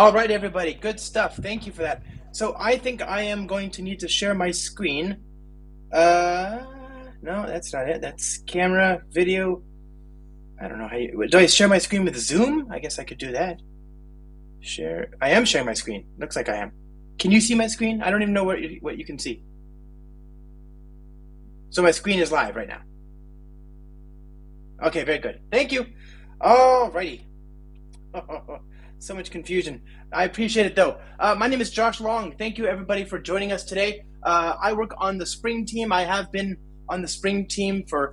All right, everybody, good stuff. Thank you for that. So I think I am going to need to share my screen. No, that's not it. That's camera, video. I don't know how you, do I share my screen with Zoom? I guess I could do that. Share, I am sharing my screen. Looks like I am. Can you see my screen? I don't even know what you can see. So my screen is live right now. Okay, very good. Thank you. All righty. So much confusion. I appreciate it though. My name is Josh Long. Thank you everybody for joining us today. I work on the Spring team. I have been on the Spring team for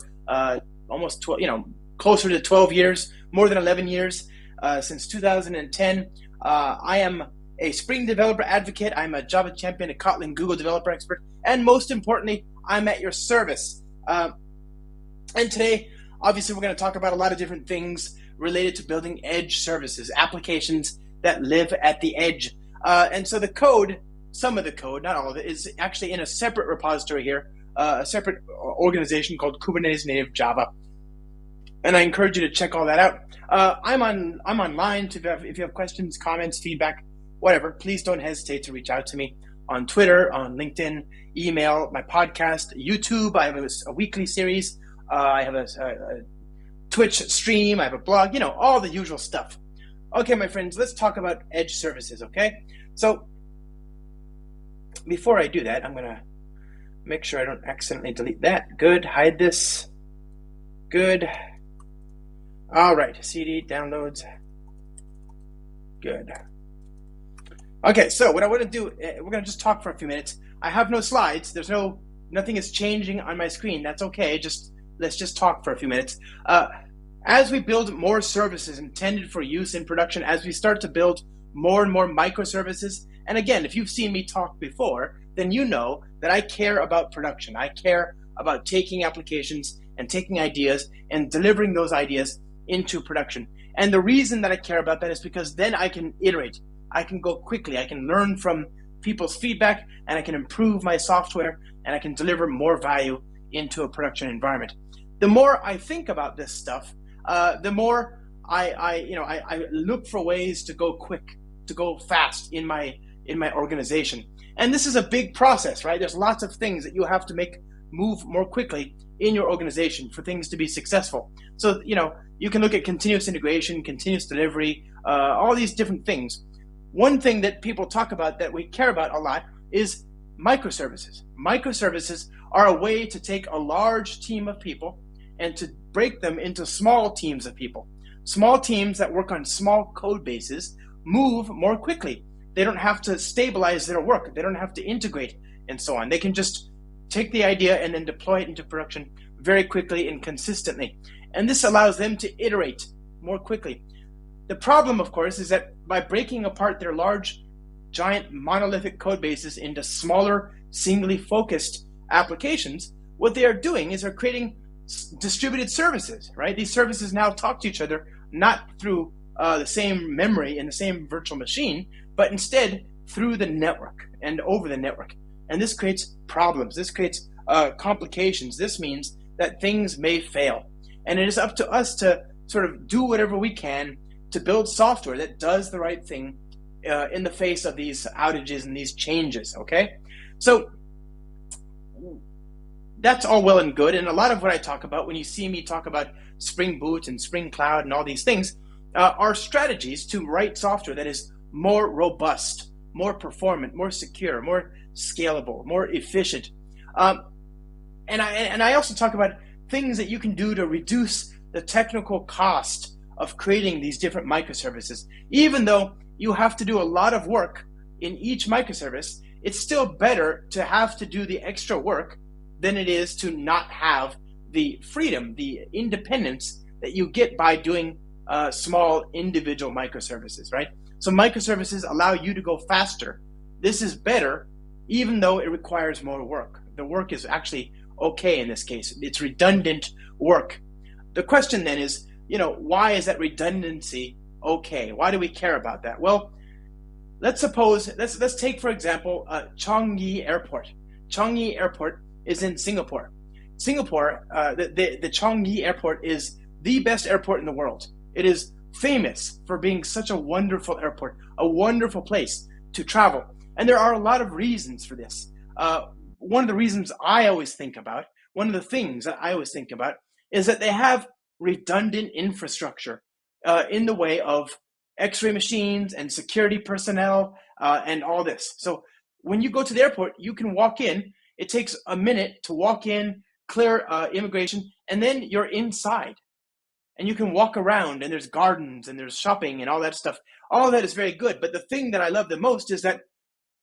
almost 12, closer to 12 years, more than 11 years, since 2010. I am a Spring developer advocate. I'm a Java champion, a Kotlin Google developer expert, and most importantly, I'm at your service. And today, obviously, we're going to talk about a lot of different things related to building edge services, applications that live at the edge. And so the code, some of the code, not all of it, is actually in a separate repository here, a separate organization called Kubernetes Native Java. And I encourage you to check all that out. I'm online. If you have questions, comments, feedback, whatever, please don't hesitate to reach out to me on Twitter, on LinkedIn, email, my podcast, YouTube. I have a weekly series. I have a Twitch stream, I have a blog, all the usual stuff. Okay, my friends, let's talk about edge services, okay? So before I do that, I'm gonna make sure I don't accidentally delete that. Good, hide this. Good. All right, CD downloads. Good. Okay, so what I want to do, we're gonna just talk for a few minutes. I have no slides. Nothing is changing on my screen. That's okay. Let's just talk for a few minutes. As we build more services intended for use in production, as we start to build more and more microservices, and again, if you've seen me talk before, then you know that I care about production. I care about taking applications and taking ideas and delivering those ideas into production. And the reason that I care about that is because then I can iterate. I can go quickly. I can learn from people's feedback, and I can improve my software, and I can deliver more value into a production environment. The more I think about this stuff, the more I look for ways to go quick, to go fast in my organization. And this is a big process, right? There's lots of things that you have to move more quickly in your organization for things to be successful. So, you can look at continuous integration, continuous delivery, all these different things. One thing that people talk about that we care about a lot is microservices. Microservices are a way to take a large team of people and to break them into small teams of people. Small teams that work on small code bases move more quickly. They don't have to stabilize their work. They don't have to integrate and so on. They can just take the idea and then deploy it into production very quickly and consistently. And this allows them to iterate more quickly. The problem, of course, is that by breaking apart their large, giant monolithic code bases into smaller, singly focused applications, what they are doing is they're creating distributed services, right? These services now talk to each other, not through the same memory in the same virtual machine, but instead through the network and over the network. And this creates problems. This creates complications. This means that things may fail. And it is up to us to sort of do whatever we can to build software that does the right thing in the face of these outages and these changes, okay? So that's all well and good, and a lot of what I talk about when you see me talk about Spring Boot and Spring Cloud and all these things are strategies to write software that is more robust, more performant, more secure, more scalable, more efficient. And I also talk about things that you can do to reduce the technical cost of creating these different microservices. Even though you have to do a lot of work in each microservice, it's still better to have to do the extra work than it is to not have the freedom, the independence that you get by doing small individual microservices, right? So microservices allow you to go faster. This is better, even though it requires more work. The work is actually okay in this case. It's redundant work. The question then is, why is that redundancy okay? Why do we care about that? Well, let's take, for example, Changi Airport. Changi Airport is in Singapore. The Changi Airport is the best airport in the world. It is famous for being such a wonderful airport, a wonderful place to travel. And there are a lot of reasons for this. One of the reasons I always think about, one of the things that I always think about, is that they have redundant infrastructure in the way of x-ray machines and security personnel and all this. So when you go to the airport, you can walk in. It takes a minute to walk in, clear immigration, and then you're inside. And you can walk around, and there's gardens, and there's shopping, and all that stuff. All of that is very good. But the thing that I love the most is that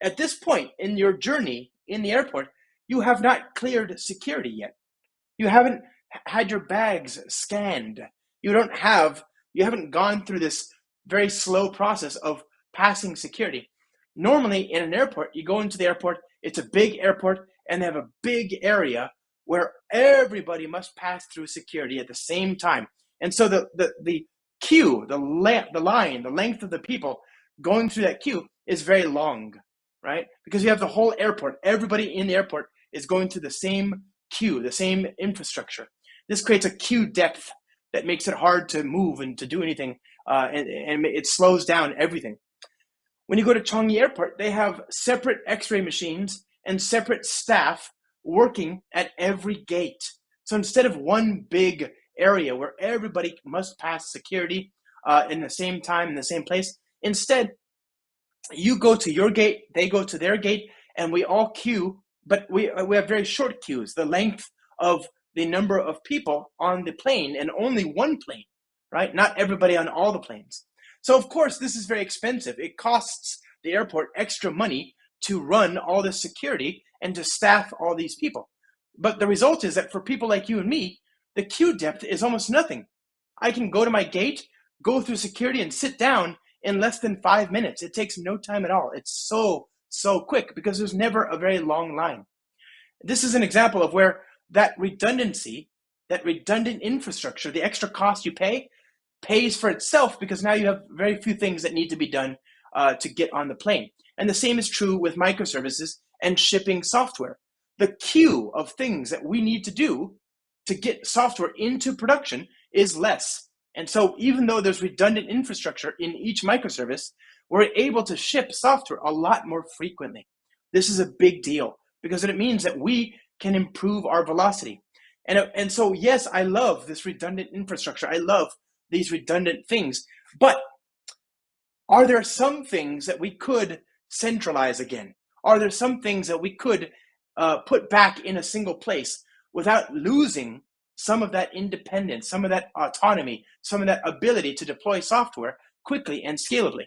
at this point in your journey in the airport, you have not cleared security yet. You haven't had your bags scanned. You haven't gone through this very slow process of passing security. Normally in an airport, you go into the airport, it's a big airport, and they have a big area where everybody must pass through security at the same time. And so the queue, the line, the length of the people going through that queue is very long, right? Because you have the whole airport. Everybody in the airport is going through the same queue, the same infrastructure. This creates a queue depth that makes it hard to move and to do anything, and it slows down everything. When you go to Changi Airport, they have separate x-ray machines and separate staff working at every gate. So instead of one big area where everybody must pass security in the same time, in the same place, instead, you go to your gate, they go to their gate, and we all queue, but we have very short queues, the length of the number of people on the plane, and only one plane, right? Not everybody on all the planes. So of course, this is very expensive. It costs the airport extra money to run all this security and to staff all these people. But the result is that for people like you and me, the queue depth is almost nothing. I can go to my gate, go through security, and sit down in less than 5 minutes. It takes no time at all. It's so quick because there's never a very long line. This is an example of where that redundancy, that redundant infrastructure, the extra cost you pay, pays for itself because now you have very few things that need to be done to get on the plane. And the same is true with microservices and shipping software. The queue of things that we need to do to get software into production is less. And so even though there's redundant infrastructure in each microservice, we're able to ship software a lot more frequently. This is a big deal because it means that we can improve our velocity. And so, yes, I love this redundant infrastructure. I love these redundant things. But are there some things that we could centralize again? Are there some things that we could put back in a single place without losing some of that independence, some of that autonomy, some of that ability to deploy software quickly and scalably?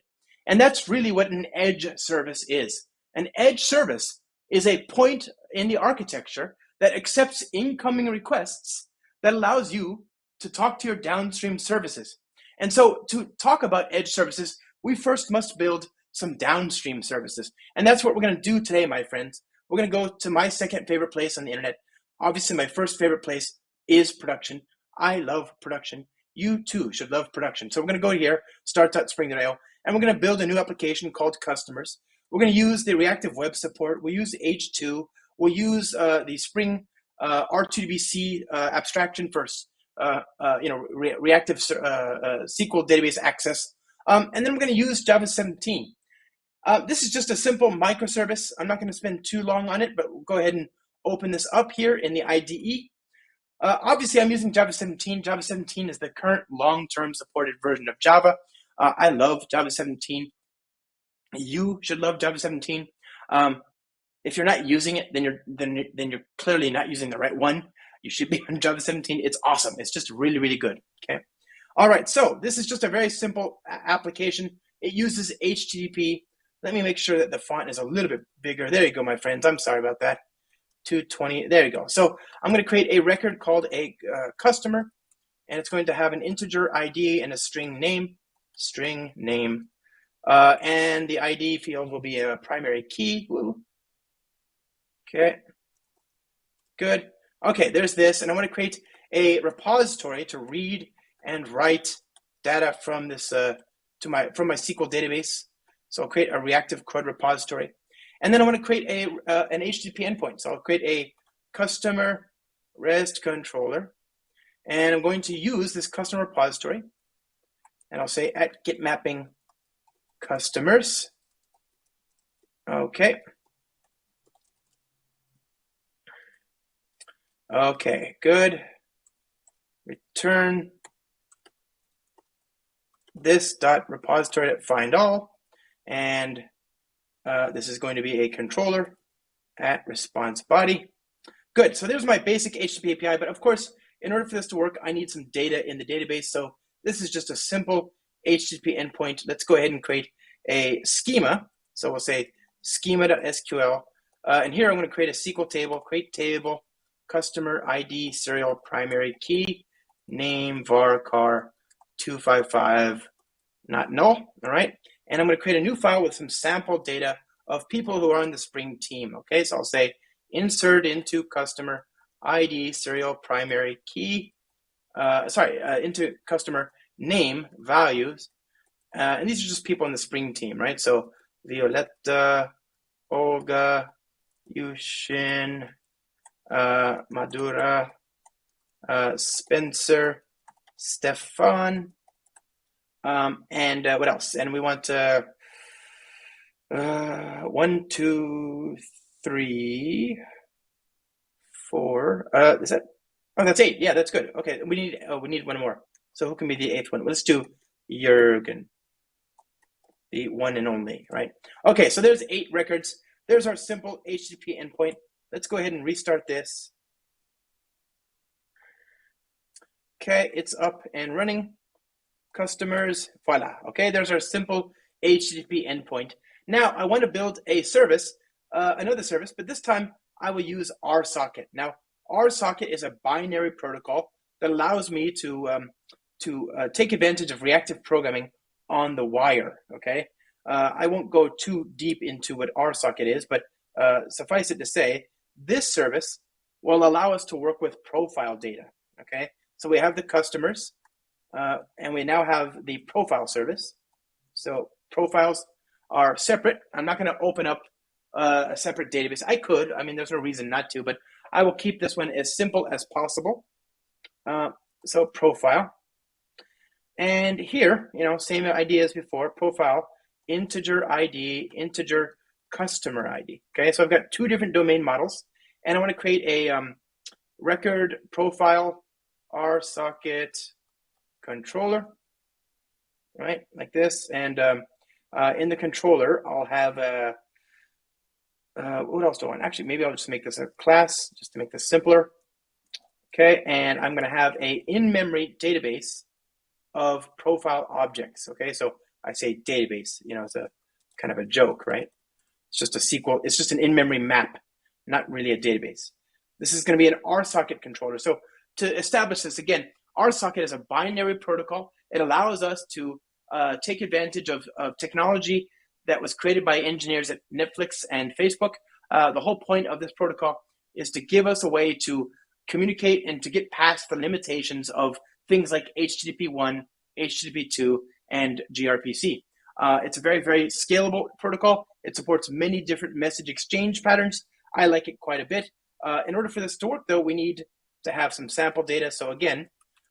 And that's really what an edge service is. An edge service is a point in the architecture that accepts incoming requests that allows you to talk to your downstream services. And so to talk about edge services, we first must build some downstream services. And that's what we're going to do today, my friends. We're going to go to my second favorite place on the internet. Obviously, my first favorite place is production. I love production. You too should love production. So we're going to go here, start.spring.io, and we're going to build a new application called Customers. We're going to use the reactive web support. We'll use H2. We'll use the Spring R2DBC abstraction for reactive SQL database access. And then we're going to use Java 17. This is just a simple microservice. I'm not going to spend too long on it, but we'll go ahead and open this up here in the IDE. Obviously, I'm using Java 17. Java 17 is the current long-term supported version of Java. I love Java 17. You should love Java 17. If you're not using it, then you're clearly not using the right one. You should be on Java 17. It's awesome. It's just really, really good. Okay. All right. So this is just a very simple application. It uses HTTP. Let me make sure that the font is a little bit bigger. There you go, my friends. I'm sorry about that. 220. There you go. So I'm going to create a record called a customer, and it's going to have an integer ID and a string name. And the ID field will be a primary key. Woo. Okay. Good. Okay, there's this, and I want to create a repository to read and write data from this from my SQL database. So I'll create a reactive code repository, and then I want to create an HTTP endpoint. So I'll create a customer REST controller, and I'm going to use this customer repository and I'll say at get mapping customers. Okay. Okay, good. Return this dot repository at find all, and this is going to be a controller at response body. Good. So there's my basic HTTP API, but of course, in order for this to work, I need some data in the database. So this is just a simple HTTP endpoint. Let's go ahead and create a schema. So we'll say schema.sql, and here I'm going to create a SQL table. Create table, customer ID, serial primary key, name var car 255, not null. All right, and I'm going to create a new file with some sample data of people who are on the Spring team. Okay, so I'll say insert into customer ID serial primary key, into customer name values, and these are just people on the Spring team, right? So Violetta, Olga, Yushin, Madura, Spencer, Stefan, and what else? And we want 1, 2, 3, 4. Is that? Oh, that's 8. Yeah, that's good. Okay, we need one more. So who can be the 8th one? Let's do Jürgen, the one and only, right? Okay, so there's 8 records. There's our simple HTTP endpoint. Let's go ahead and restart this. Okay, it's up and running. Customers, voila. Okay, there's our simple HTTP endpoint. Now I want to build a service, another service, but this time I will use RSocket. Now, RSocket is a binary protocol that allows me to take advantage of reactive programming on the wire. Okay, I won't go too deep into what RSocket is, but suffice it to say, this service will allow us to work with profile data. Okay, so we have the customers, and we now have the profile service. So profiles are separate. I'm not going to open up a separate database. I could. I mean, there's no reason not to, but I will keep this one as simple as possible. So profile. And here, same idea as before, profile, integer ID, integer customer ID. Okay, so I've got 2 different domain models, and I want to create a record profile RSocket controller, right, like this. And in the controller, I'll have what else do I want? Actually, maybe I'll just make this a class just to make this simpler. Okay, and I'm going to have a in-memory database of profile objects. Okay, so I say database, it's a kind of a joke, right? It's just a SQL, it's just an in-memory map, not really a database. This is going to be an RSocket controller. So to establish this, again, RSocket is a binary protocol. It allows us to take advantage of technology that was created by engineers at Netflix and Facebook. The whole point of this protocol is to give us a way to communicate and to get past the limitations of things like HTTP1, HTTP2, and gRPC. It's a very, very scalable protocol. It supports many different message exchange patterns. I like it quite a bit. In order for this to work, though, we need to have some sample data. So again,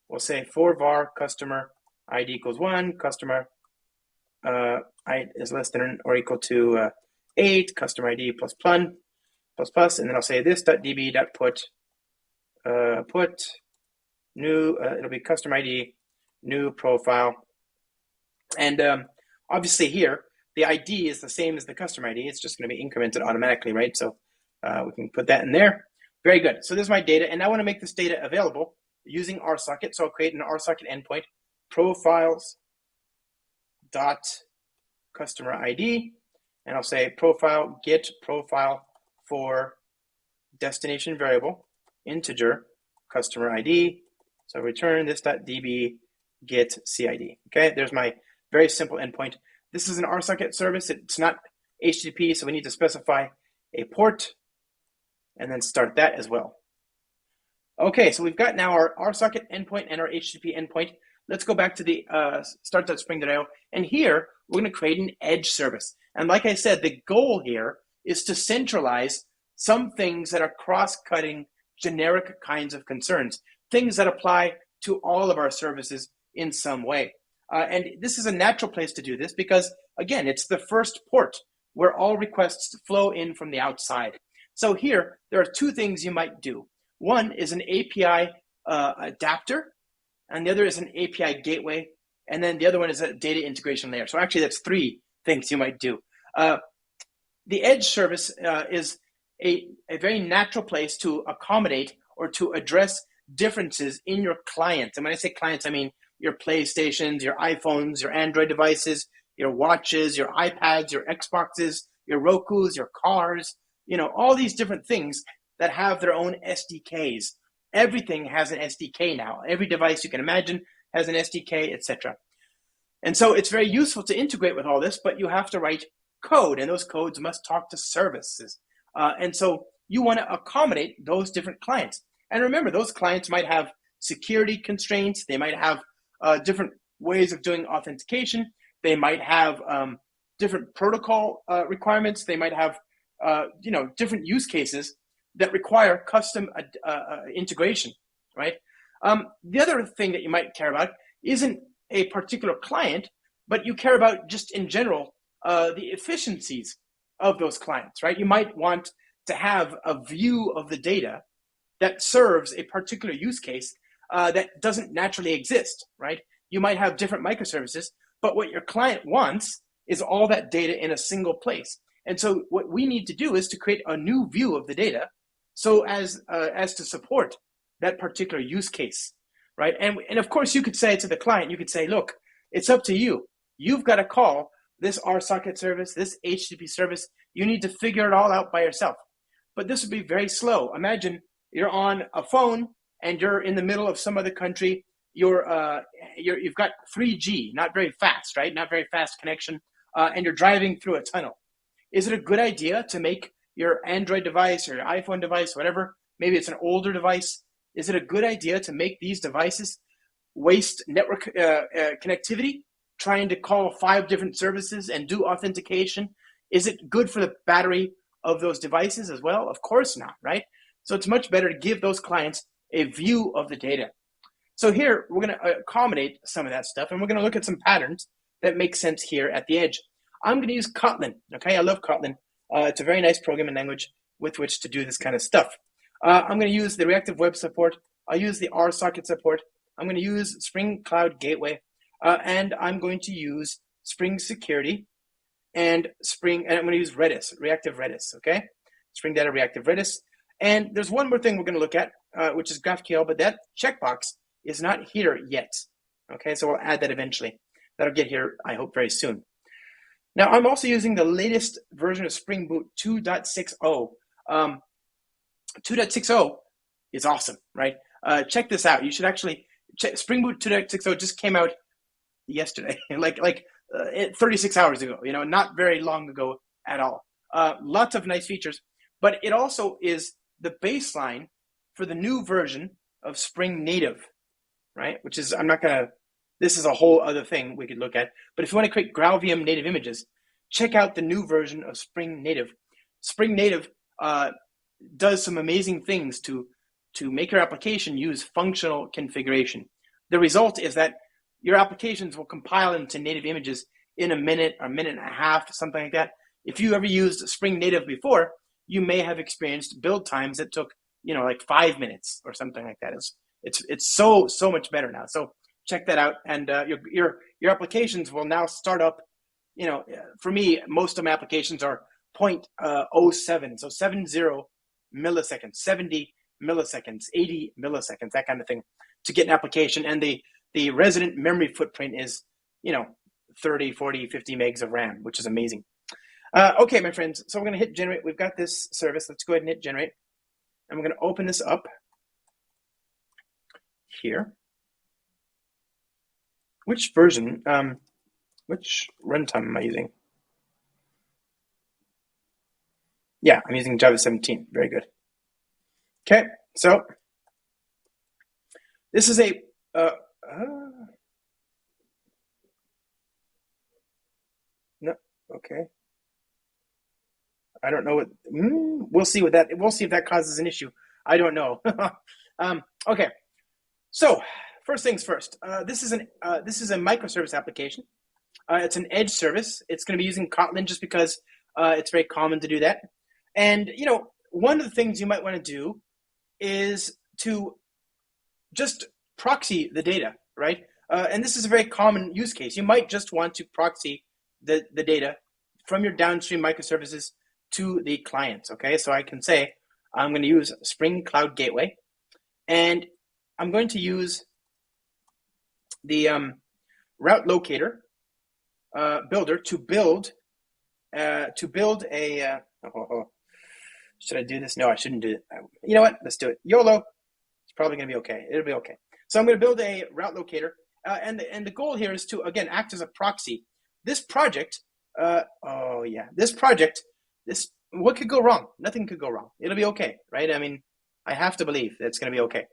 we'll say for var customer ID equals 1, customer I is less than or equal to 8, customer ID plus, and then I'll say this.db.put put new, it'll be customer ID, new profile. And obviously here, the ID is the same as the customer ID. It's just going to be incremented automatically, right? So we can put that in there. Very good. So there's my data. And I want to make this data available using RSocket. So I'll create an RSocket endpoint, profiles dot customer ID. And I'll say profile, get profile for destination variable, integer, customer ID. So return this.db get CID. Okay, there's my very simple endpoint. This is an RSocket service. It's not HTTP, so we need to specify a port and then start that as well. Okay, so we've got now our RSocket endpoint and our HTTP endpoint. Let's go back to the start.spring.io, and here we're going to create an edge service. And like I said, the goal here is to centralize some things that are cross-cutting generic kinds of concerns, things that apply to all of our services in some way. And this is a natural place to do this because, again, it's the first port where all requests flow in from the outside. So here, there are two things you might do. One is an API adapter, and the other is an API gateway, and then the other one is a data integration layer. So actually, that's three things you might do. The edge service is a very natural place to accommodate or to address differences in your clients. And when I say clients, I mean your PlayStations, your iPhones, your Android devices, your watches, your iPads, your Xboxes, your Rokus, your cars, all these different things that have their own SDKs. Everything has an SDK now. Every device you can imagine has an SDK, etc. And so it's very useful to integrate with all this, but you have to write code, and those codes must talk to services. And so you want to accommodate those different clients. And remember, those clients might have security constraints. They might have different ways of doing authentication. They might have different protocol requirements. They might have different use cases that require custom integration, right? The other thing that you might care about isn't a particular client, but you care about just in general the efficiencies of those clients, right? You might want to have a view of the data that serves a particular use case that doesn't naturally exist, right? You might have different microservices, but what your client wants is all that data in a single place. And so what we need to do is to create a new view of the data so as to support that particular use case, right? And of course, you could say to the client, you could say, look, it's up to you. You've got to call this RSocket service, this HTTP service. You need to figure it all out by yourself. But this would be very slow. Imagine you're on a phone and you're in the middle of some other country. You've got 3G, not very fast, right? Not very fast connection, and you're driving through a tunnel. Is it a good idea to make your Android device or your iPhone device, whatever, maybe it's an older device, is it a good idea to make these devices waste network connectivity, trying to call 5 different services and do authentication? Is it good for the battery of those devices as well? Of course not, right? So it's much better to give those clients a view of the data. So here, we're going to accommodate some of that stuff, and we're going to look at some patterns that make sense here at the edge. I'm going to use Kotlin, okay? I love Kotlin. It's a very nice programming language with which to do this kind of stuff. I'm going to use the reactive web support. I'll use the RSocket support. I'm going to use Spring Cloud Gateway, and I'm going to use Spring Security and I'm going to use Redis, Reactive Redis, okay? Spring Data Reactive Redis. And there's one more thing we're going to look at, which is GraphQL, but that checkbox is not here yet, okay? So we'll add that eventually. That'll get here, I hope, very soon. Now, I'm also using the latest version of Spring Boot 2.60. 2.60 is awesome, right? Check this out. You should actually check. Spring Boot 2.60 just came out yesterday, like 36 hours ago, not very long ago at all. Lots of nice features, but it also is the baseline for the new version of Spring Native, right? Which is, this is a whole other thing we could look at. But if you want to create GraalVM native images, check out the new version of Spring Native. Spring Native does some amazing things to make your application use functional configuration. The result is that your applications will compile into native images in a minute or a minute and a half, something like that. If you ever used Spring Native before, you may have experienced build times that took, like 5 minutes or something like that. It's so much better now. So check that out, and your applications will now start up. For me, most of my applications are 0.07, so 70 milliseconds, 70 milliseconds, 80 milliseconds, that kind of thing, to get an application. And the resident memory footprint is, 30, 40, 50 megs of RAM, which is amazing. Okay, my friends, so we're going to hit generate. We've got this service. Let's go ahead and hit generate. And we're going to open this up here. Which version, which runtime am I using? Yeah, I'm using Java 17. Very good. Okay, so this is a, no, okay. I don't know what, we'll see if that causes an issue. I don't know. Okay, so first things first. This is a microservice application. It's an edge service. It's going to be using Kotlin just because it's very common to do that. And one of the things you might want to do is to just proxy the data, right? And this is a very common use case. You might just want to proxy the data from your downstream microservices to the clients, okay? So I can say, I'm going to use Spring Cloud Gateway, and I'm going to use the route locator builder to build a, should I do this? No, I shouldn't do it. You know what? Let's do it. YOLO. It's probably going to be okay. It'll be okay. So I'm going to build a route locator, and the goal here is to, again, act as a proxy. This project, what could go wrong? Nothing could go wrong. It'll be okay, right? I mean, I have to believe that it's going to be okay.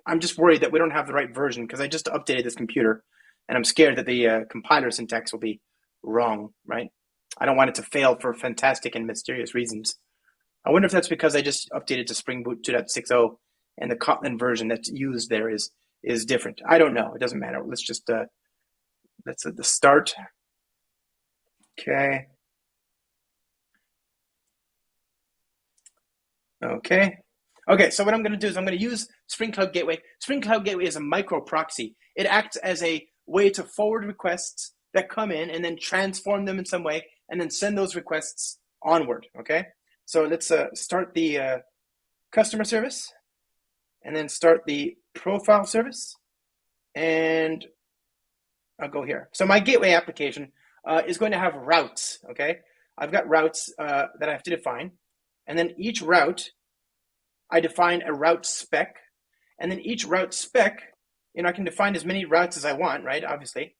I'm just worried that we don't have the right version because I just updated this computer, and I'm scared that the compiler syntax will be wrong, right? I don't want it to fail for fantastic and mysterious reasons. I wonder if that's because I just updated to Spring Boot 2.60 and the Kotlin version that's used there is different. I don't know. It doesn't matter. Let's just, let's at the start. Okay. Okay, so what I'm going to do is I'm going to use Spring Cloud Gateway. Spring Cloud Gateway is a micro proxy. It acts as a way to forward requests that come in and then transform them in some way and then send those requests onward, okay? So let's start the customer service and then start the profile service, and I'll go here. So my gateway application is going to have routes, okay? I've got routes that I have to define, and then each route, I define a route spec, and then each route spec, I can define as many routes as I want, right? Obviously,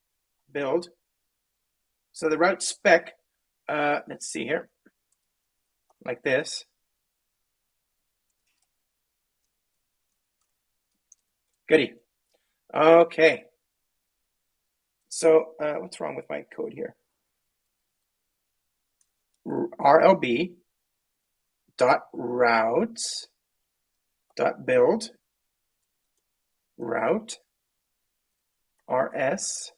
build. So the route spec, let's see here, like this. Goody. Okay. So what's wrong with my code here? RLB dot routes dot build route rs.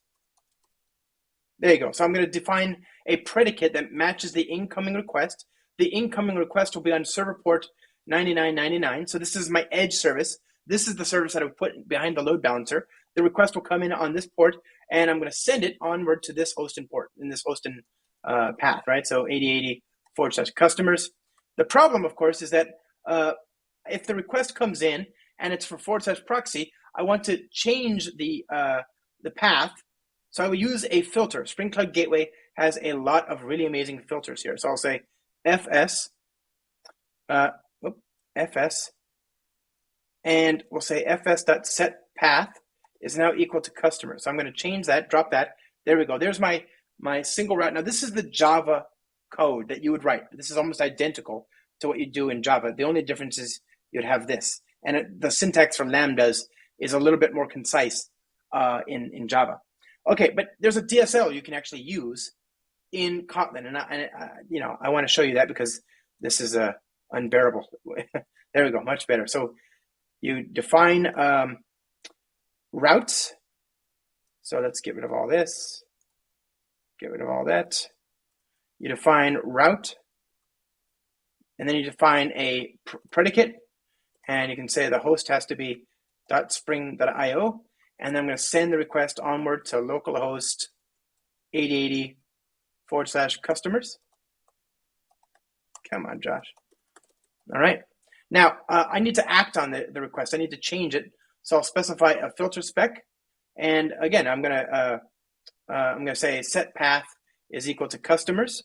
There you go. So I'm going to define a predicate that matches the incoming request. The incoming request will be on server port 9999. So this is my edge service. This is the service that I would put behind the load balancer. The request will come in on this port, and I'm going to send it onward to this hosting port in this hosting path, right? So 8080/customers. The problem, of course, is that if the request comes in and it's for /proxy, I want to change the path. So I will use a filter. Spring Cloud Gateway has a lot of really amazing filters here. So I'll say fs, and we'll say fs.setPath is now equal to customer. So I'm going to change that, drop that. There we go. There's my single route. Now this is the Java code that you would write. This is almost identical to what you do in Java. The only difference is you'd have this. And the syntax for lambdas is a little bit more concise in Java. Okay, but there's a DSL you can actually use in Kotlin, and I want to show you that because this is unbearable. There we go, much better. So you define routes. So let's get rid of all this, get rid of all that. You define route, and then you define a predicate, and you can say the host has to be .spring.io. And then I'm going to send the request onward to localhost 8080/customers. Come on, Josh. All right. Now, I need to act on the request. I need to change it. So I'll specify a filter spec. And again, I'm going to say set path is equal to customers.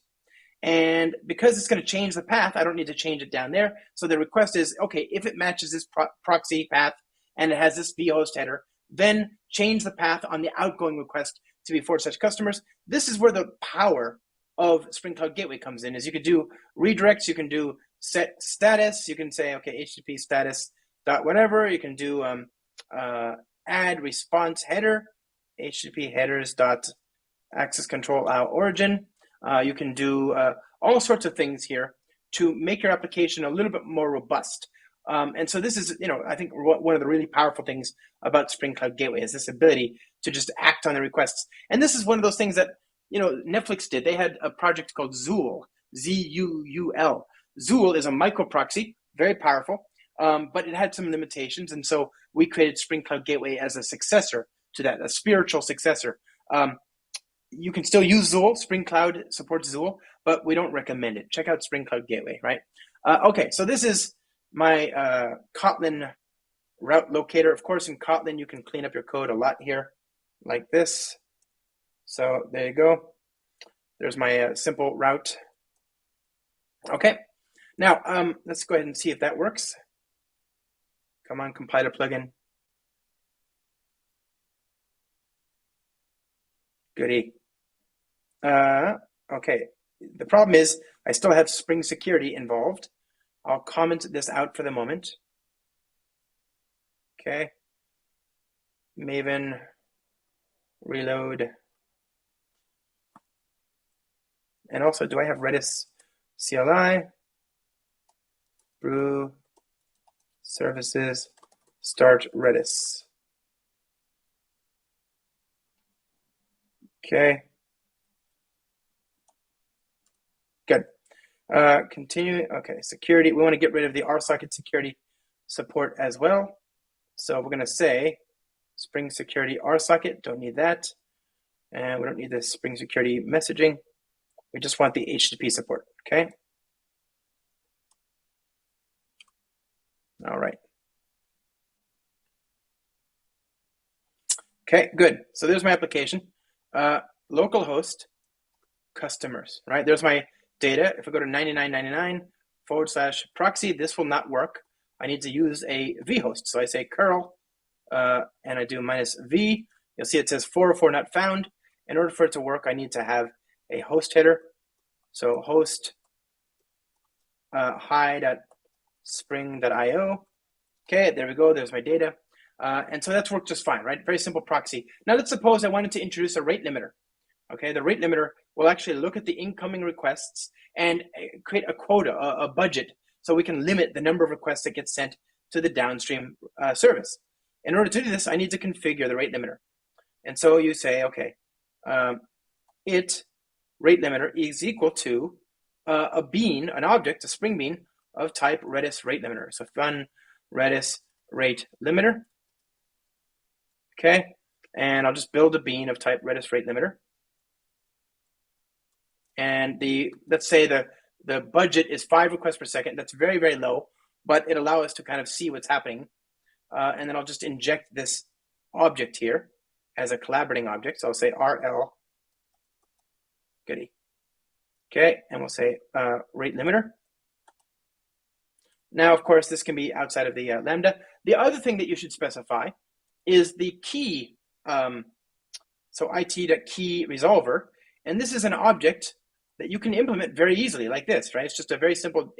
And because it's going to change the path, I don't need to change it down there. So the request is, okay, if it matches this proxy path and it has this vhost header, then change the path on the outgoing request to be /customers. This is where the power of Spring Cloud Gateway comes in, is you could do redirects, you can do set status, you can say, okay, HTTP status dot whatever, you can do add response header, HTTP headers dot access control origin. You can do all sorts of things here to make your application a little bit more robust. And so this is, I think one of the really powerful things about Spring Cloud Gateway is this ability to just act on the requests. And this is one of those things that, Netflix did. They had a project called Zuul, Z-U-U-L. Zuul is a micro proxy, very powerful, but it had some limitations. And so we created Spring Cloud Gateway as a successor to that, a spiritual successor. You can still use Zuul. Spring Cloud supports Zuul, but we don't recommend it. Check out Spring Cloud Gateway, right? Okay, so this is my Kotlin route locator. Of course, in Kotlin, you can clean up your code a lot here, like this. So there you go. There's my simple route. Okay, now let's go ahead and see if that works. Come on, compiler plugin. Goody. Okay, the problem is I still have Spring Security involved. I'll comment this out for the moment. Okay. Maven, reload. And also, do I have Redis CLI? Brew, services, start Redis. Okay. Good. Continue. Okay, security. We want to get rid of the RSocket security support as well. So we're going to say Spring Security RSocket. Don't need that. And we don't need the Spring Security messaging. We just want the HTTP support. Okay. All right. Okay, good. So there's my application. Localhost customers, right? There's my data. If I go to 9999/proxy, this will not work. I need to use a vhost. So I say curl, and I do -v. You'll see it says 404 not found. In order for it to work, I need to have a host header. So host hi.spring.io. Okay, there we go. There's my data. And so that's worked just fine, right? Very simple proxy. Now let's suppose I wanted to introduce a rate limiter. Okay, the rate limiter will actually look at the incoming requests and create a quota, a budget, so we can limit the number of requests that get sent to the downstream service. In order to do this, I need to configure the rate limiter. And so you say, okay, it rate limiter is equal to a bean, an object, a Spring bean of type Redis rate limiter. So fun Redis rate limiter. Okay, and I'll just build a bean of type Redis rate limiter. And let's say the budget is 5 requests per second. That's very, very low, but it allows us to kind of see what's happening. And then I'll just inject this object here as a collaborating object. So I'll say RL, goody. Okay, and we'll say rate limiter. Now, of course, this can be outside of the Lambda. The other thing that you should specify is the key. So it.key resolver, and this is an object that you can implement very easily like this, right? It's just a very simple,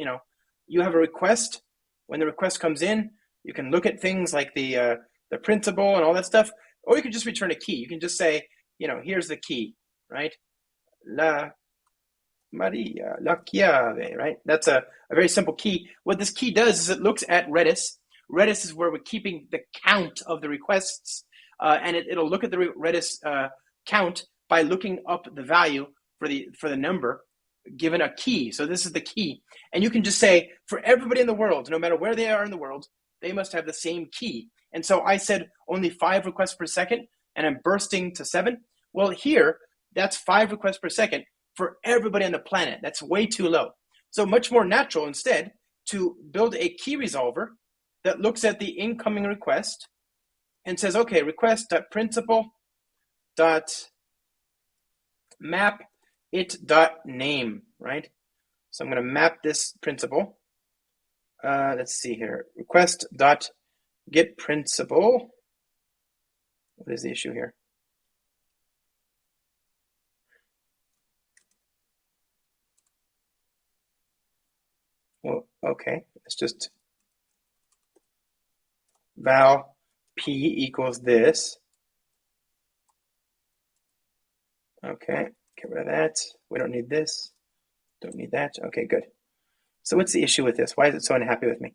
you have a request. When the request comes in, you can look at things like the principal and all that stuff, or you can just return a key. You can just say, here's the key, right? La Maria, la chiave, right? That's a very simple key. What this key does is it looks at Redis. Redis is where we're keeping the count of the requests, and it'll look at the Redis count by looking up the value for the number given a key. So this is the key. And you can just say, for everybody in the world, no matter where they are in the world, they must have the same key. And so I said only 5 requests per second, and I'm bursting to 7. Well, here, that's 5 requests per second for everybody on the planet. That's way too low. So much more natural instead to build a key resolver that looks at the incoming request and says, okay, request.principal.map it.name, right? So I'm going to map this principal. Let's see here. Request.getPrincipal. What is the issue here? Well, okay. It's just val p equals this. Okay. Get rid of that. We don't need this. Don't need that. Okay, good. So what's the issue with this? Why is it so unhappy with me?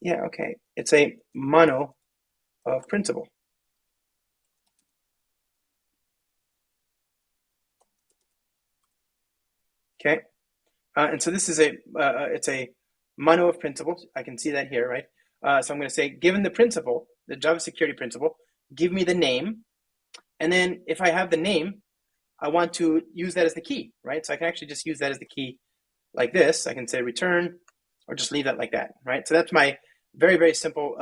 Yeah, okay. It's a mono of printable. Okay. And so this is it's a mono of principles. I can see that here, right? So I'm going to say, given the principle, the Java security principle, give me the name. And then if I have the name, I want to use that as the key, right? So I can actually just use that as the key like this. I can say return or just leave that like that, right? So that's my very, very simple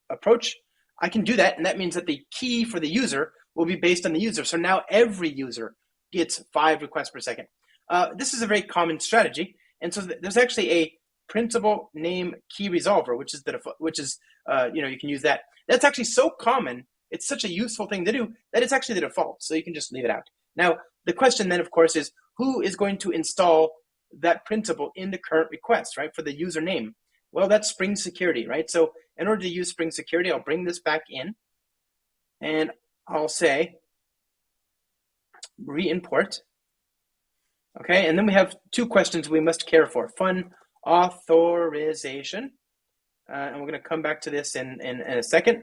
approach. I can do that, and that means that the key for the user will be based on the user. So now every user gets 5 requests per second. This is a very common strategy, and so there's actually a principal name key resolver, which is you can use that. That's actually so common. It's such a useful thing to do that it's actually the default. So you can just leave it out. Now the question then, of course, is who is going to install that principal in the current request, right? For the username. Well, that's Spring Security, right? So in order to use Spring Security, I'll bring this back in and I'll say re-import. Okay, and then we have 2 questions we must care for. Fun authorization. And we're going to come back to this in a second.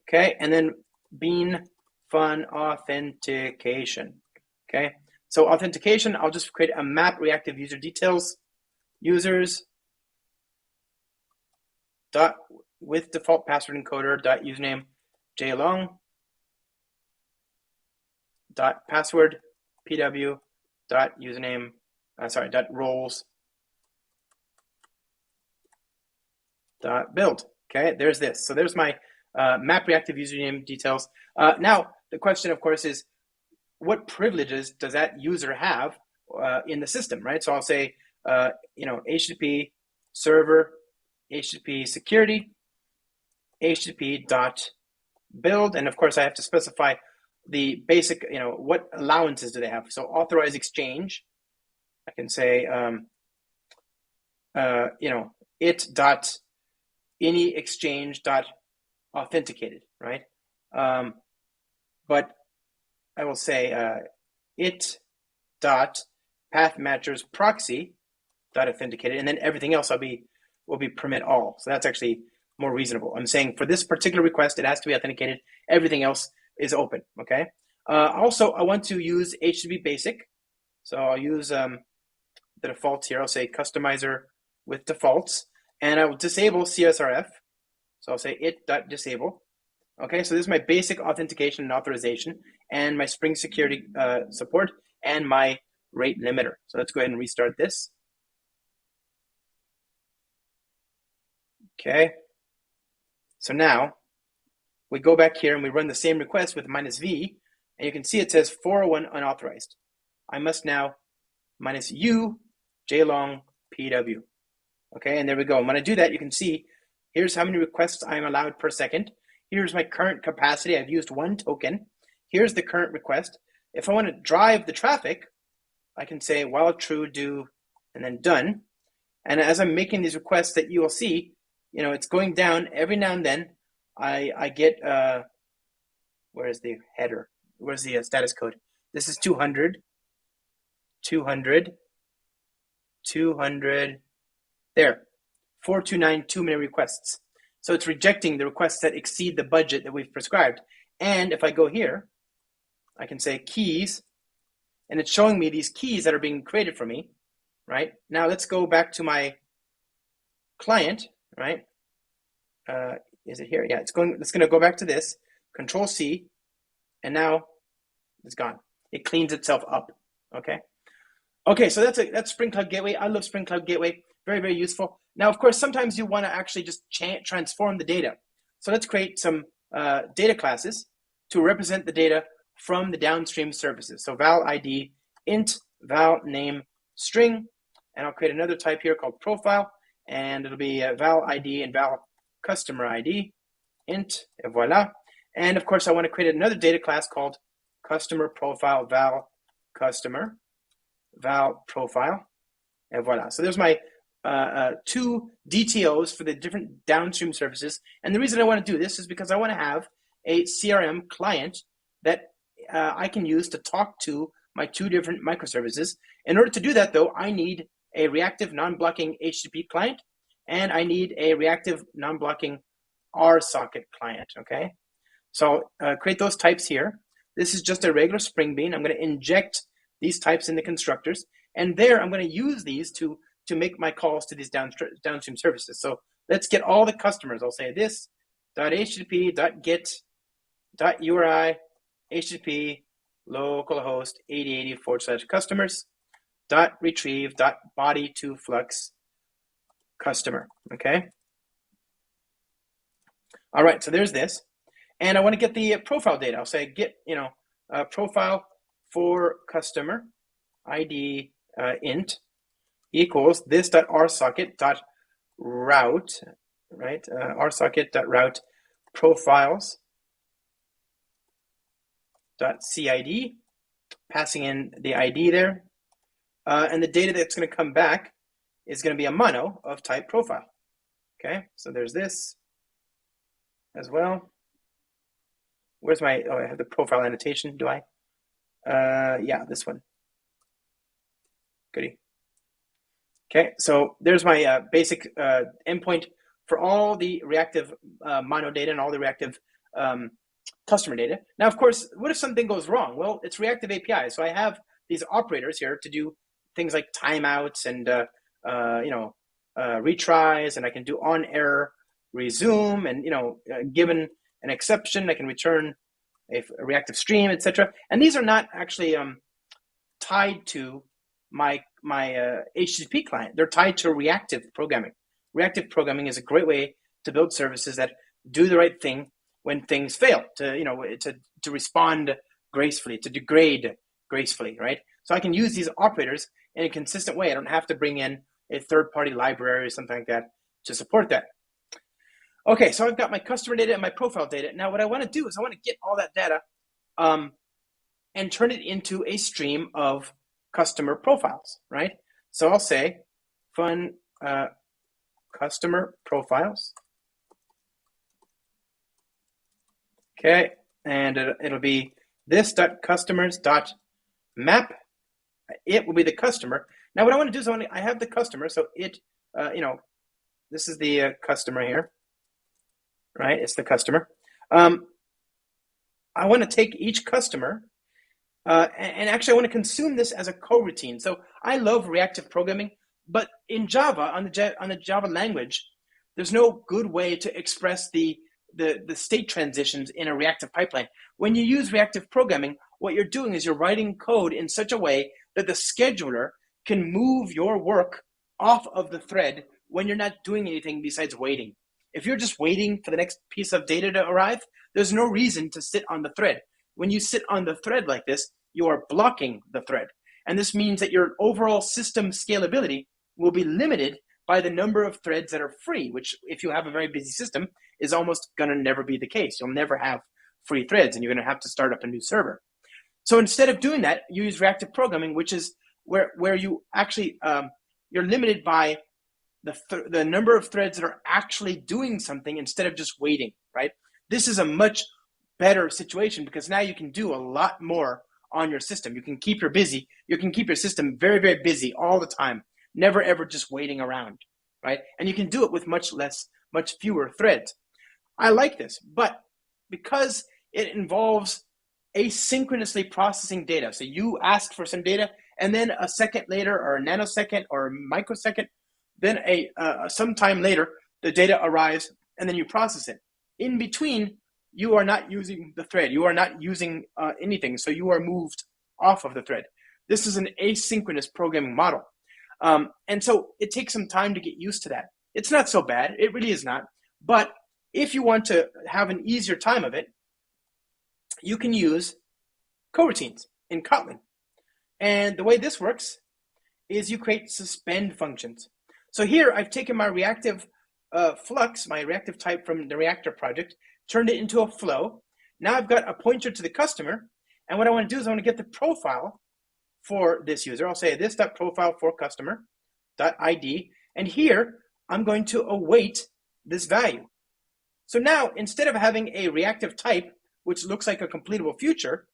Okay, and then bean fun authentication. Okay, so authentication, I'll just create a map reactive user details users dot with default password encoder dot username jlong dot password pw dot username dot roles dot build. Okay, there's this. So there's my map reactive username details. Now the question, of course, is what privileges does that user have in the system, right? So I'll say HTTP server, HTTP security, HTTP dot build, and of course I have to specify the basic, what allowances do they have. So authorize exchange, I can say it dot any exchange dot authenticated, right? But I will say it dot path matchers proxy dot authenticated, and then everything else will be permit all. So that's actually more reasonable. I'm saying for this particular request, it has to be authenticated. Everything else is open. Okay. Also, I want to use HTTP basic, so I'll use the defaults here. I'll say customizer with defaults, and I will disable CSRF. So I'll say it.disable. Okay, so this is my basic authentication and authorization, and my Spring Security support, and my rate limiter. So let's go ahead and restart this. Okay, so now we go back here and we run the same request with -v, and you can see it says 401 unauthorized. I must now -u jlong pw. Okay, and there we go. And when I do that, you can see here's how many requests I'm allowed per second. Here's my current capacity. I've used 1 token. Here's the current request. If I want to drive the traffic, I can say while true do and then done. And as I'm making these requests, that you will see, it's going down every now and then. I get where's the header? Where's the status code? This is 200, 200, 200. There, 429, too many requests. So it's rejecting the requests that exceed the budget that we've prescribed. And if I go here, I can say keys, and it's showing me these keys that are being created for me, right? Now let's go back to my client, right? Is it here? Yeah, it's going to go back to this, Control C, and now it's gone. It cleans itself up, okay? Okay, so that's Spring Cloud Gateway. I love Spring Cloud Gateway. Very, very useful. Now, of course, sometimes you want to actually just transform the data. So let's create some data classes to represent the data from the downstream services. So val ID, int, val name, string, and I'll create another type here called profile, and it'll be val ID and val customer ID, int, et voila. And of course, I want to create another data class called customer profile val customer, val profile, and voila. So there's my 2 DTOs for the different downstream services. And the reason I want to do this is because I want to have a CRM client that I can use to talk to my 2 different microservices. In order to do that, though, I need a reactive non-blocking HTTP client and I need a reactive non-blocking RSocket client, okay? So create those types here. This is just a regular Spring Bean. I'm going to inject these types in the constructors, and there I'm going to use these to make my calls to these downstream services. So let's get all the customers. I'll say this .http.get .uri http localhost 8080/customers .retrieve .body to flux customer. Okay. All right. So there's this, and I want to get the profile data. I'll say get profile for customer ID int equals this .rsocket route, right? rsocket.route profiles .cid, passing in the ID there, and the data that's going to come back is going to be a mono of type profile. Okay, so there's this as well. Where's my, oh, I have the profile annotation, do I? Yeah, this one. Goody. Okay, so there's my basic endpoint for all the reactive mono data and all the reactive customer data. Now, of course, what if something goes wrong? Well, it's reactive API, so I have these operators here to do things like timeouts and retries, and I can do on error resume, and given an exception, I can return a reactive stream, etc. And these are not actually tied to my HTTP client. They're tied to reactive programming. Reactive programming is a great way to build services that do the right thing when things fail, to respond gracefully, to degrade gracefully, right? So I can use these operators in a consistent way. I don't have to bring in a third-party library or something like that to support that. Okay, so I've got my customer data and my profile data. Now what I want to do is I want to get all that data and turn it into a stream of customer profiles, right? So I'll say fun customer profiles. Okay, and it'll be this.customers.map. It will be the customer. Now what I want to do is I have the customer, so it, this is the customer here, right? It's the customer. I want to take each customer, and actually I want to consume this as a coroutine. So I love reactive programming, but in Java, on the Java language, there's no good way to express the state transitions in a reactive pipeline. When you use reactive programming, what you're doing is you're writing code in such a way that the scheduler can move your work off of the thread when you're not doing anything besides waiting. If you're just waiting for the next piece of data to arrive, there's no reason to sit on the thread. When you sit on the thread like this, you are blocking the thread. And this means that your overall system scalability will be limited by the number of threads that are free, which if you have a very busy system is almost going to never be the case. You'll never have free threads and you're going to have to start up a new server. So instead of doing that, you use reactive programming, which is where you actually, you're limited by the number of threads that are actually doing something instead of just waiting, right? This is a much better situation because now you can do a lot more on your system. You can keep your system very, very busy all the time, never ever just waiting around, right? And you can do it with much fewer threads. I like this, but because it involves asynchronously processing data, so you ask for some data, and then a second later, or a nanosecond, or a microsecond, then some time later, the data arrives, and then you process it. In between, you are not using the thread. You are not using anything, so you are moved off of the thread. This is an asynchronous programming model. And so it takes some time to get used to that. It's not so bad. It really is not. But if you want to have an easier time of it, you can use coroutines in Kotlin. And the way this works is you create suspend functions. So here I've taken my reactive flux, my reactive type from the Reactor project, turned it into a flow. Now I've got a pointer to the customer. And what I want to do is I want to get the profile for this user. I'll say this.profile for customer.id. And here I'm going to await this value. So now instead of having a reactive type, which looks like a completable future,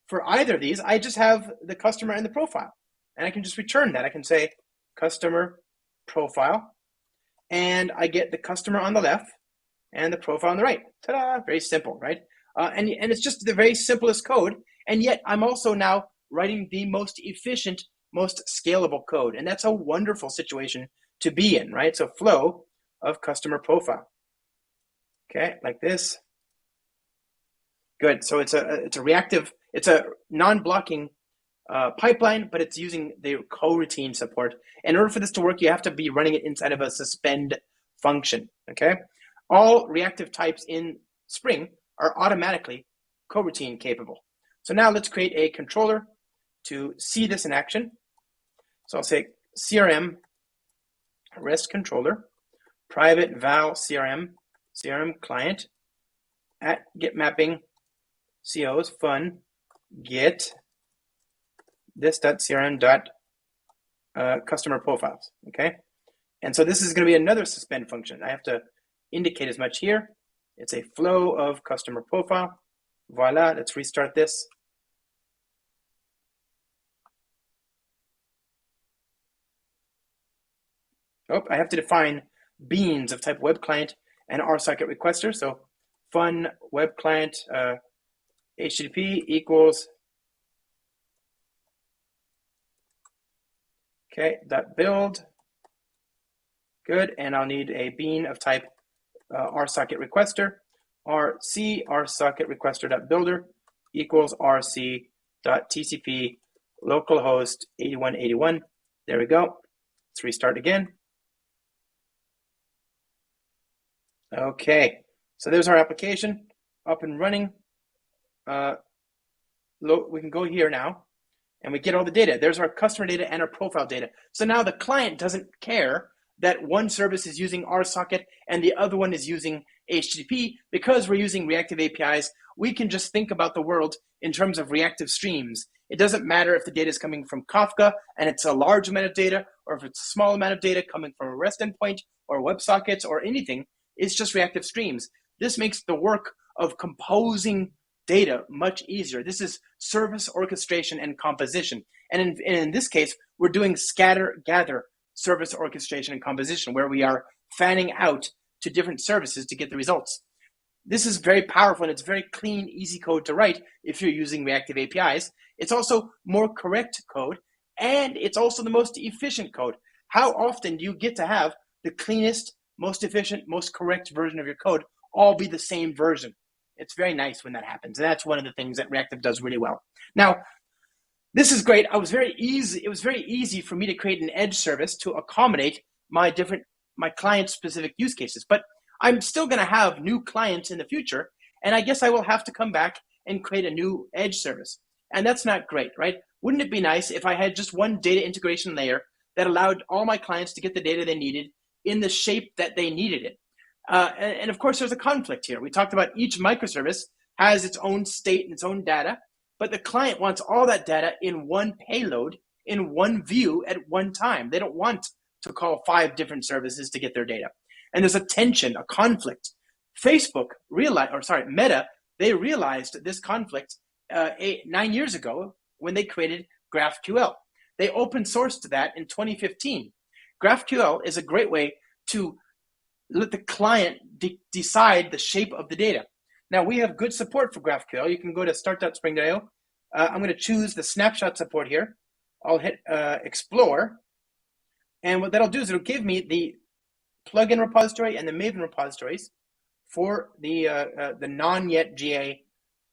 for either of these, I just have the customer and the profile. And I can just return that. I can say customer profile. and I get the customer on the left and the profile on the right. Ta-da! Very simple, right? And it's just the very simplest code, and yet I'm also now writing the most efficient, most scalable code, and that's a wonderful situation to be in, right? So flow of customer profile. Okay, like this. Good. So it's a reactive, it's a non-blocking pipeline, but it's using the coroutine support. In order for this to work, you have to be running it inside of a suspend function. Okay, all reactive types in Spring are automatically coroutine capable. So now let's create a controller to see this in action. So I'll say CRM REST controller, private val CRM client at get mapping COs fun get this.crm customer profiles. Okay, and so this is going to be another suspend function. I have to indicate as much here. It's a flow of customer profile. Voila, let's restart this. Oh, I have to define beans of type web client and RSocket requester. So fun web client HTTP equals okay dot build. Good, and I'll need a bean of type RSocket requester. RC RSocket requester dot builder equals RC dot TCP localhost 8181. There we go. Let's restart again. Okay, so there's our application up and running. We can go here now and we get all the data. There's our customer data and our profile data. So now the client doesn't care that one service is using RSocket and the other one is using HTTP. Because we're using reactive APIs, we can just think about the world in terms of reactive streams. It doesn't matter if the data is coming from Kafka and it's a large amount of data, or if it's a small amount of data coming from a REST endpoint or WebSockets or anything. It's just reactive streams. This makes the work of composing data much easier. This is service orchestration and composition. And in this case, we're doing scatter, gather, service orchestration and composition, where we are fanning out to different services to get the results. This is very powerful, and it's very clean, easy code to write if you're using reactive APIs. It's also more correct code, and it's also the most efficient code. How often do you get to have the cleanest, most efficient, most correct version of your code all be the same version? It's very nice when that happens, and that's one of the things that Reactive does really well. Now, this is great. It was very easy for me to create an edge service to accommodate my client-specific use cases, but I'm still going to have new clients in the future, and I guess I will have to come back and create a new edge service, and that's not great, right? Wouldn't it be nice if I had just one data integration layer that allowed all my clients to get the data they needed in the shape that they needed it? And of course, there's a conflict here. We talked about each microservice has its own state and its own data, but the client wants all that data in one payload, in one view at one time. They don't want to call 5 different services to get their data. And there's a tension, a conflict. Meta, they realized this conflict 9 years ago when they created GraphQL. They open sourced that in 2015. GraphQL is a great way to let the client decide the shape of the data. Now, we have good support for GraphQL. You can go to start.spring.io. I'm going to choose the snapshot support here. I'll hit explore. And what that'll do is it'll give me the plugin repository and the Maven repositories for the non-yet GA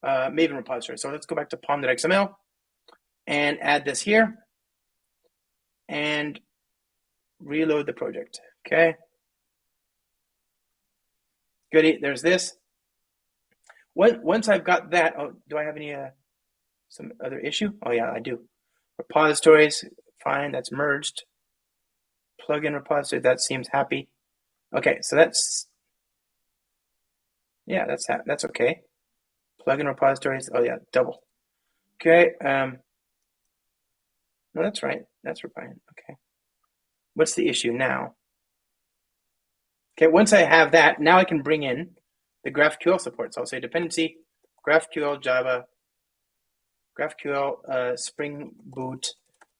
Maven repository. So let's go back to pom.xml and add this here and reload the project. Okay. Goody, there's this. Once I've got that, do I have any some other issue? Oh yeah, I do. Repositories, fine, that's merged. Plugin repository, that seems happy. Okay, so that's okay. Plugin repositories, oh yeah, double. Okay, no, that's right. That's fine. Okay, what's the issue now? Okay, once I have that, now I can bring in the GraphQL support. So I'll say dependency, GraphQL Java, GraphQL Spring Boot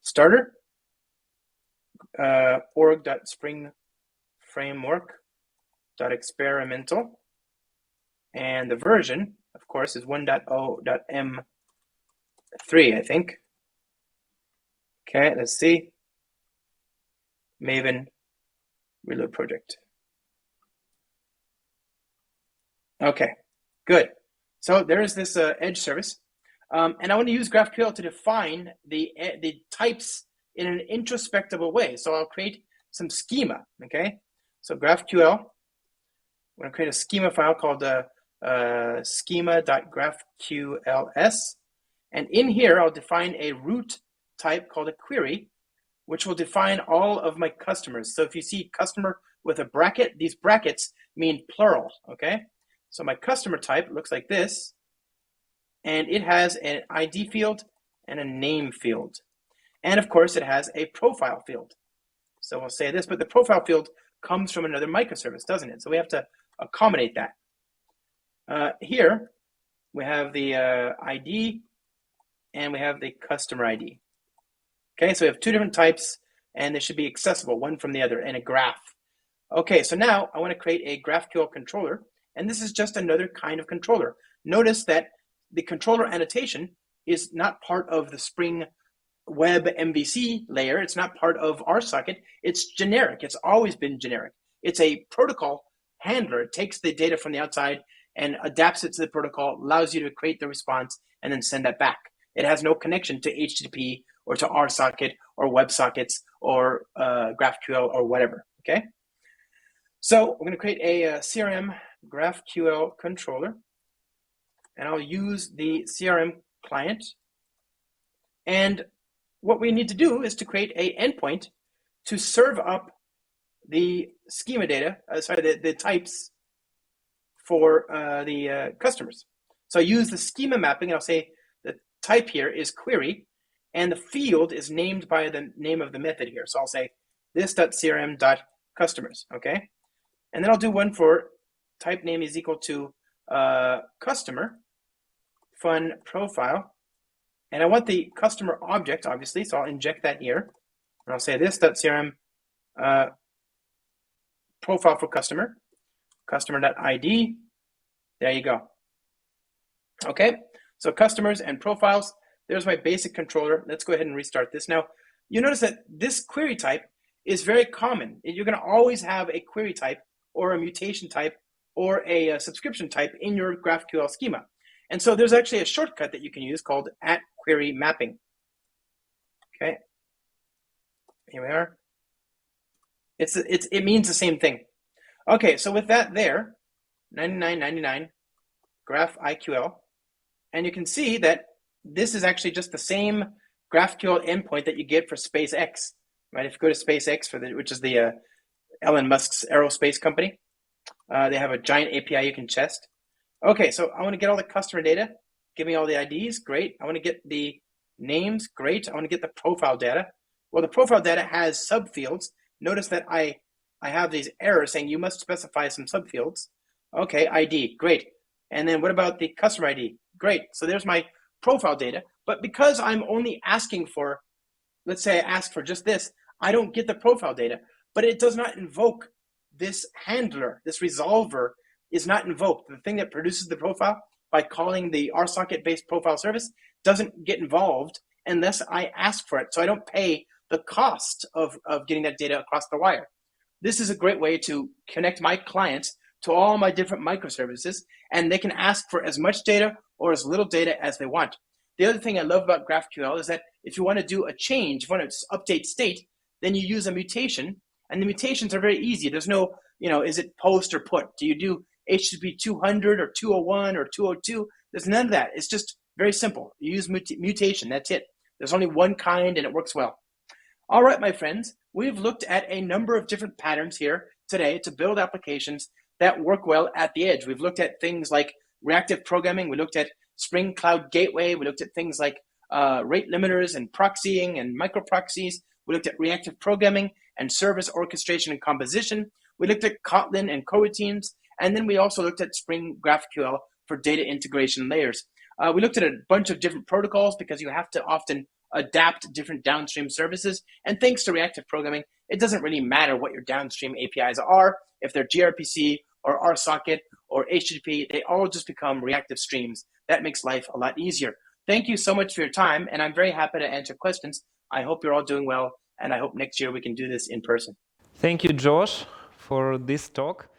Starter, org.spring framework.experimental, and the version, of course, is 1.0.m3, I think. Okay, let's see. Maven reload project. Okay, good. So there is this edge service, and I want to use GraphQL to define the types in an introspectable way. So I'll create some schema. Okay, so GraphQL. I'm going to create a schema file called schema.graphqls, and in here I'll define a root type called a query, which will define all of my customers. So if you see customer with a bracket, these brackets mean plural. Okay. So my customer type looks like this, and it has an ID field and a name field. And of course, it has a profile field. So we'll say this, but the profile field comes from another microservice, doesn't it? So we have to accommodate that. Here, we have the ID, and we have the customer ID. Okay, so we have two different types, and they should be accessible, one from the other, in a graph. Okay, so now I want to create a GraphQL controller. And this is just another kind of controller. Notice that the controller annotation is not part of the Spring Web MVC layer. It's not part of RSocket. It's generic. It's always been generic. It's a protocol handler. It takes the data from the outside and adapts it to the protocol, allows you to create the response, and then send that back. It has no connection to HTTP or to RSocket or WebSockets or GraphQL or whatever. Okay. So we're going to create a CRM GraphQL controller, and I'll use the CRM client. And what we need to do is to create an endpoint to serve up the schema data, the types for the customers. So I use the schema mapping, and I'll say the type here is query, and the field is named by the name of the method here. So I'll say this.crm.customers, okay? And then I'll do one for type name is equal to customer fun profile. And I want the customer object, obviously, so I'll inject that here. And I'll say this.crm profile for customer, customer.id. There you go. Okay, so customers and profiles. There's my basic controller. Let's go ahead and restart this. Now, you notice that this query type is very common. You're going to always have a query type or a mutation type or a subscription type in your GraphQL schema. And so there's actually a shortcut that you can use called @query_mapping. Okay, here we are. It means the same thing. Okay, so with that there, 9999 GraphQL, and you can see that this is actually just the same GraphQL endpoint that you get for SpaceX, right? If you go to SpaceX, which is the Elon Musk's aerospace company, they have a giant API you can test. Okay, so I want to get all the customer data. Give me all the IDs. Great. I want to get the names. Great. I want to get the profile data. Well, the profile data has subfields. Notice that I have these errors saying you must specify some subfields. Okay, ID. Great. And then what about the customer ID? Great. So there's my profile data. But because I'm only asking for, let's say I ask for just this, I don't get the profile data. But it does not invoke this handler. This resolver is not invoked. The thing that produces the profile by calling the RSocket-based profile service doesn't get involved unless I ask for it. So I don't pay the cost of getting that data across the wire. This is a great way to connect my clients to all my different microservices, and they can ask for as much data or as little data as they want. The other thing I love about GraphQL is that if you want to do a change, if you want to update state, then you use a mutation, and the mutations are very easy. There's no, is it post or put? Do you do HTTP 200 or 201 or 202? There's none of that. It's just very simple. You use mutation. That's it. There's only one kind, and it works well. All right, my friends, we've looked at a number of different patterns here today to build applications that work well at the edge. We've looked at things like reactive programming. We looked at Spring Cloud Gateway. We looked at things like rate limiters and proxying and microproxies. We looked at reactive programming and service orchestration and composition. We looked at Kotlin and coroutines. And then we also looked at Spring GraphQL for data integration layers. We looked at a bunch of different protocols because you have to often adapt different downstream services. And thanks to reactive programming, it doesn't really matter what your downstream APIs are. If they're gRPC or RSocket or HTTP, they all just become reactive streams. That makes life a lot easier. Thank you so much for your time, and I'm very happy to answer questions. I hope you're all doing well, and I hope next year we can do this in person. Thank you, Josh, for this talk.